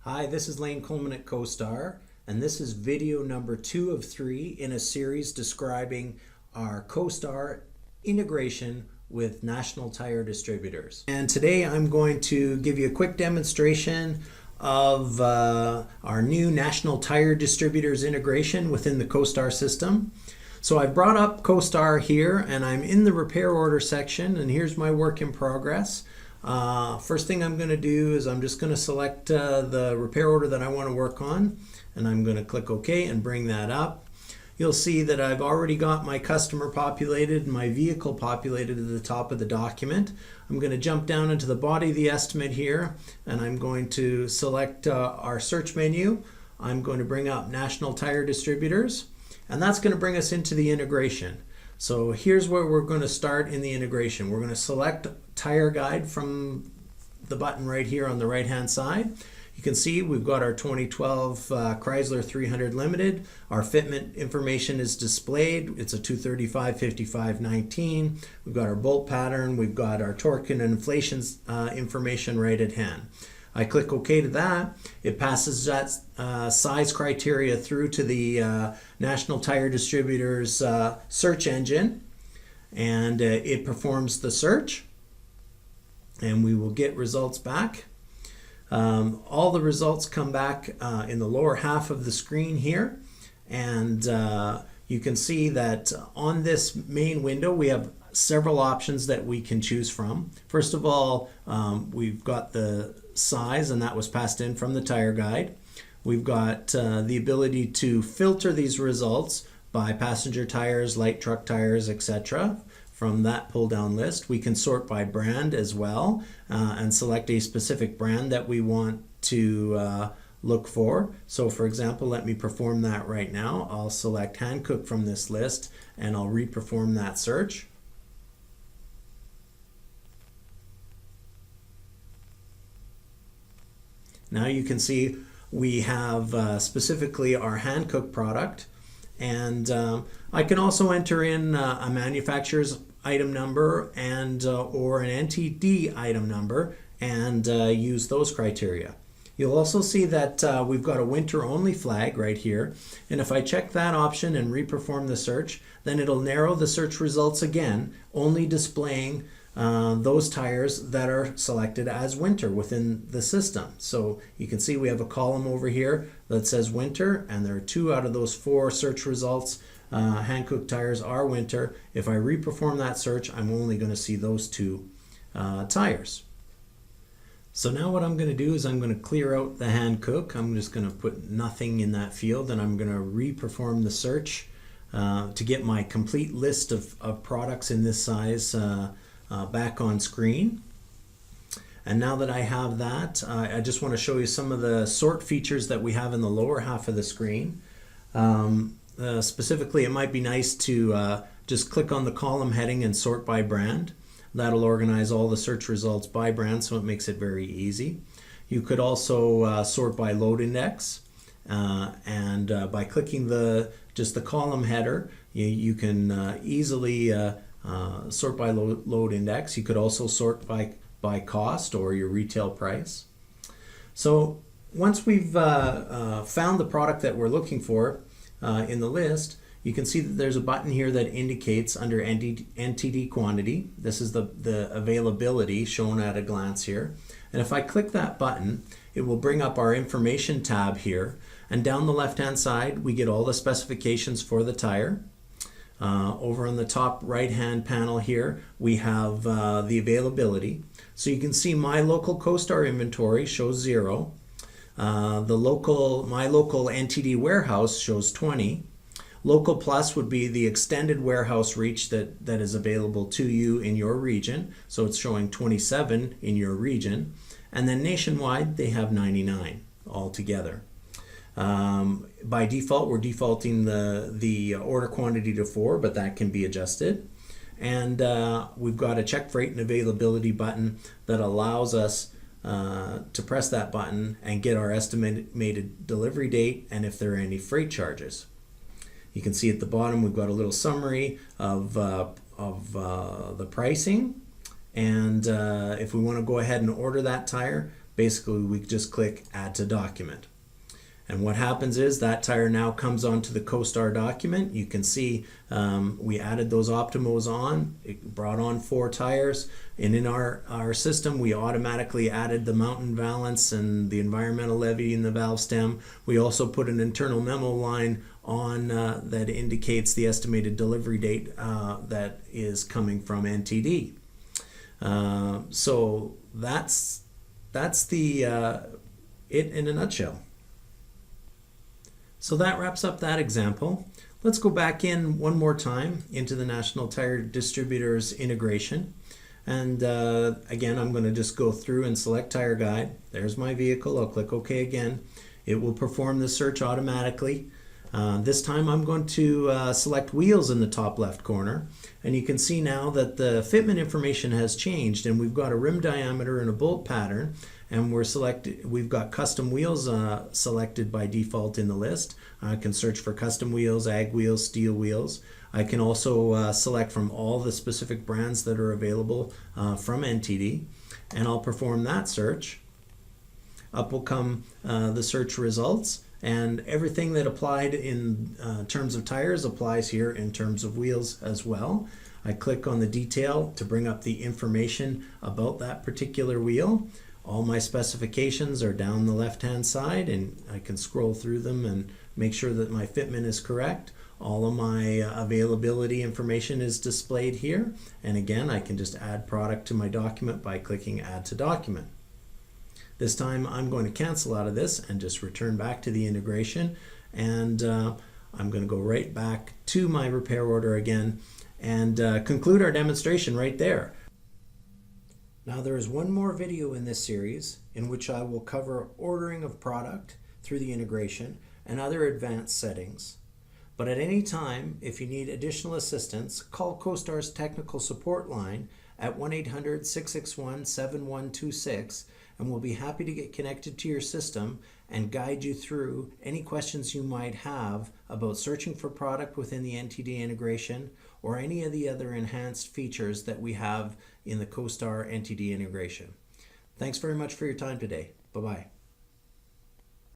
Hi, this is Lane Coleman at Costar, and this is video number 2 of 3 in a series describing our Costar integration with national tire distributors. And today I'm going to give you a quick demonstration of our new national tire distributors integration within the Costar system. So I've brought up Costar here and I'm in the repair order section, and here's my work in progress. First thing I'm going to do is I'm just going to select the repair order that I want to work on, and I'm going to click OK and bring that up. You'll see that I've already got my customer populated and my vehicle populated at the top of the document. I'm going to jump down into the body of the estimate here, and I'm going to select our search menu. I'm going to bring up National Tire Distributors, and that's going to bring us into the integration. So here's where we're going to start in the integration. We're going to select Tire Guide from the button right here on the right hand side. You can see we've got our 2012 Chrysler 300 Limited. Our fitment information is displayed. It's a 235/55/19. We've got our bolt pattern. We've got our torque and inflation information right at hand. I click OK to that. It passes that size criteria through to the National Tire Distributors search engine, and it performs the search, and we will get results back. All the results come back in the lower half of the screen here, and you can see that on this main window we have several options that we can choose from. First of all, we've got the size, and that was passed in from the tire guide. We've got the ability to filter these results by passenger tires, light truck tires, etc. From that pull down list. We can sort by brand as well, and select a specific brand that we want to look for. So for example, let me perform that right now. I'll select Hankook from this list and I'll re-perform that search. Now you can see we have specifically our Hankook product, and I can also enter in a manufacturer's item number and or an NTD item number and use those criteria. You'll also see that we've got a winter only flag right here, and if I check that option and re-perform the search, then it'll narrow the search results again, only displaying those tires that are selected as winter within the system. So you can see we have a column over here that says winter, and there are 2 out of those 4 search results. Hankook tires are winter. If I re-perform that search, I'm only going to see those 2 tires. So now what I'm going to do is I'm going to clear out the Hankook. I'm just going to put nothing in that field, and I'm going to re-perform the search to get my complete list of products in this size back on screen. And now that I have that, I just want to show you some of the sort features that we have in the lower half of the screen. Specifically, it might be nice to just click on the column heading and sort by brand. That'll organize all the search results by brand, so it makes it very easy. You could also sort by load index, and by clicking just the column header, you can easily sort by load index. You could also sort by cost or your retail price. So once we've found the product that we're looking for in the list, you can see that there's a button here that indicates under NTD quantity. This is the availability shown at a glance here. And if I click that button, it will bring up our information tab here. And down the left hand side, we get all the specifications for the tire. Over on the top right hand panel here, we have the availability. So you can see my local Costar inventory shows 0. My local NTD warehouse shows 20. Local Plus would be the extended warehouse reach that is available to you in your region. So it's showing 27 in your region. And then nationwide, they have 99 altogether. By default, we're defaulting the order quantity to 4, but that can be adjusted. And we've got a check freight and availability button that allows us to press that button and get our estimated delivery date and if there are any freight charges. You can see at the bottom we've got a little summary of the pricing, and if we want to go ahead and order that tire, basically we just click Add to Document. And what happens is that tire now comes onto the Costar document. You can see we added those Optimos on. It brought on 4 tires. And in our system, we automatically added the mountain valance and the environmental levy in the valve stem. We also put an internal memo line on that indicates the estimated delivery date that is coming from NTD. So that's the it in a nutshell. So that wraps up that example. Let's go back in one more time into the National Tire Distributors integration. And again, I'm going to just go through and select Tire Guide. There's my vehicle. I'll click OK again. It will perform the search automatically. This time I'm going to select wheels in the top left corner. And you can see now that the fitment information has changed, and we've got a rim diameter and a bolt pattern. And we've got custom wheels selected by default in the list. I can search for custom wheels, ag wheels, steel wheels. I can also select from all the specific brands that are available from NTD, and I'll perform that search. Up will come the search results, and everything that applied in terms of tires applies here in terms of wheels as well. I click on the detail to bring up the information about that particular wheel. All my specifications are down the left-hand side, and I can scroll through them and make sure that my fitment is correct. All of my availability information is displayed here. And again, I can just add product to my document by clicking Add to Document. This time I'm going to cancel out of this and just return back to the integration. And I'm going to go right back to my repair order again and conclude our demonstration right there. Now there is one more video in this series in which I will cover ordering of product through the integration and other advanced settings. But at any time, if you need additional assistance, call Costar's technical support line at 1-800-661-7126, and we'll be happy to get connected to your system and guide you through any questions you might have about searching for product within the NTD integration or any of the other enhanced features that we have in the Costar NTD integration. Thanks very much for your time today. Bye-bye.